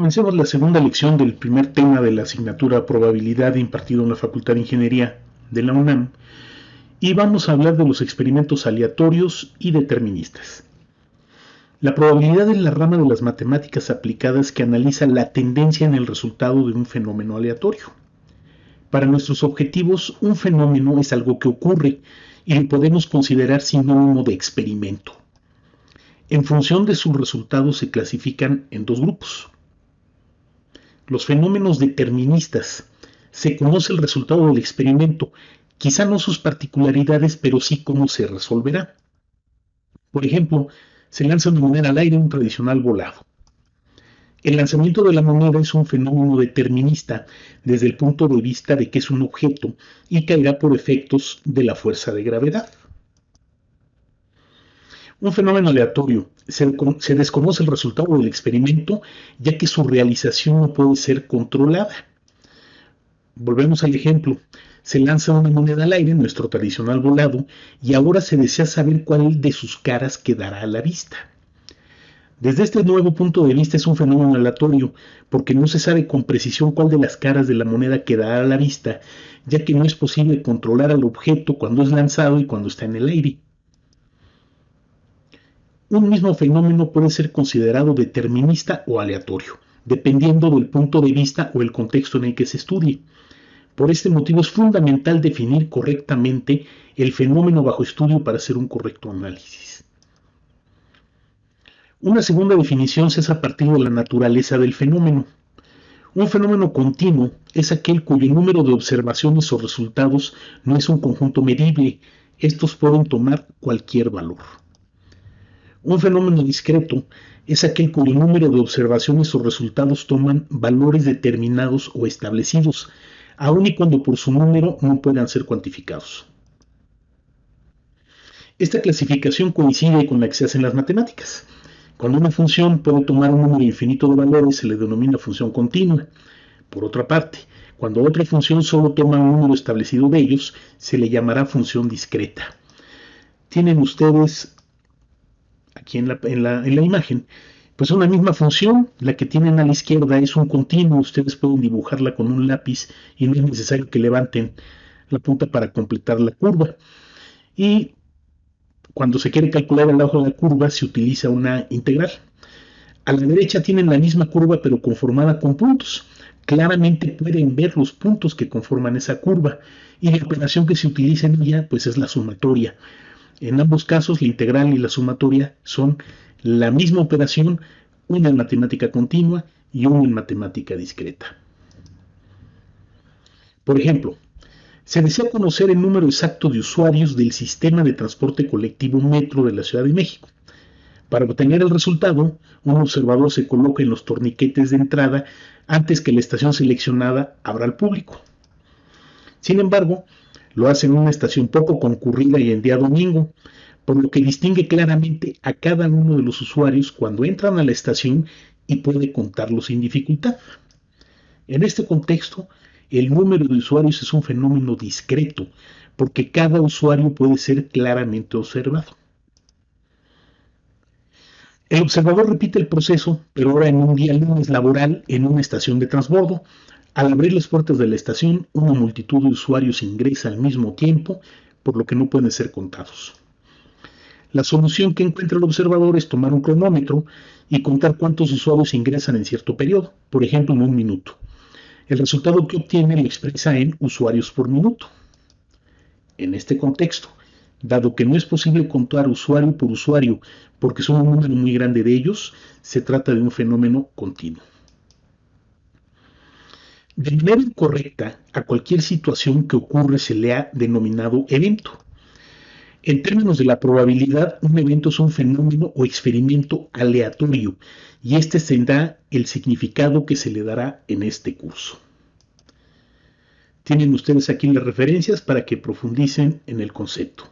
Comencemos la segunda lección del primer tema de la asignatura Probabilidad impartido en la Facultad de Ingeniería de la UNAM y vamos a hablar de los experimentos aleatorios y deterministas. La probabilidad es la rama de las matemáticas aplicadas que analiza la tendencia en el resultado de un fenómeno aleatorio. Para nuestros objetivos, un fenómeno es algo que ocurre y lo podemos considerar sinónimo de experimento. En función de sus resultados se clasifican en dos grupos. Los fenómenos deterministas. Se conoce el resultado del experimento, quizá no sus particularidades, pero sí cómo se resolverá. Por ejemplo, se lanza una moneda al aire, un tradicional volado. El lanzamiento de la moneda es un fenómeno determinista desde el punto de vista de que es un objeto y caerá por efectos de la fuerza de gravedad. Un fenómeno aleatorio. Se desconoce el resultado del experimento ya que su realización no puede ser controlada. Volvemos al ejemplo. Se lanza una moneda al aire, nuestro tradicional volado, y ahora se desea saber cuál de sus caras quedará a la vista. Desde este nuevo punto de vista es un fenómeno aleatorio, porque no se sabe con precisión cuál de las caras de la moneda quedará a la vista, ya que no es posible controlar al objeto cuando es lanzado y cuando está en el aire. Un mismo fenómeno puede ser considerado determinista o aleatorio, dependiendo del punto de vista o el contexto en el que se estudie. Por este motivo es fundamental definir correctamente el fenómeno bajo estudio para hacer un correcto análisis. Una segunda definición se hace a partir de la naturaleza del fenómeno. Un fenómeno continuo es aquel cuyo número de observaciones o resultados no es un conjunto medible. Estos pueden tomar cualquier valor. Un fenómeno discreto es aquel cuyo número de observaciones o resultados toman valores determinados o establecidos, aun y cuando por su número no puedan ser cuantificados. Esta clasificación coincide con la que se hace en las matemáticas. Cuando una función puede tomar un número infinito de valores, se le denomina función continua. Por otra parte, cuando otra función solo toma un número establecido de ellos, se le llamará función discreta. Tienen ustedes aquí en la imagen, pues una misma función, la que tienen a la izquierda es un continuo, ustedes pueden dibujarla con un lápiz y no es necesario que levanten la punta para completar la curva. Y cuando se quiere calcular el lado de la curva se utiliza una integral. A la derecha tienen la misma curva pero conformada con puntos. Claramente pueden ver los puntos que conforman esa curva y la operación que se utiliza en ella pues es la sumatoria. En ambos casos la integral y la sumatoria son la misma operación, una en matemática continua y una en matemática discreta. Por ejemplo, se desea conocer el número exacto de usuarios del sistema de transporte colectivo Metro de la Ciudad de México. Para obtener el resultado, un observador se coloca en los torniquetes de entrada antes que la estación seleccionada abra al público. Sin embargo, lo hace en una estación poco concurrida y en día domingo, por lo que distingue claramente a cada uno de los usuarios cuando entran a la estación y puede contarlos sin dificultad. En este contexto, el número de usuarios es un fenómeno discreto, porque cada usuario puede ser claramente observado. El observador repite el proceso, pero ahora en un día lunes laboral en una estación de transbordo. Al abrir las puertas de la estación, una multitud de usuarios ingresa al mismo tiempo, por lo que no pueden ser contados. La solución que encuentra el observador es tomar un cronómetro y contar cuántos usuarios ingresan en cierto periodo, por ejemplo en un minuto. El resultado que obtiene lo expresa en usuarios por minuto. En este contexto, dado que no es posible contar usuario por usuario porque son un número muy grande de ellos, se trata de un fenómeno continuo. De manera incorrecta, a cualquier situación que ocurre se le ha denominado evento. En términos de la probabilidad, un evento es un fenómeno o experimento aleatorio y este tendrá el significado que se le dará en este curso. Tienen ustedes aquí las referencias para que profundicen en el concepto.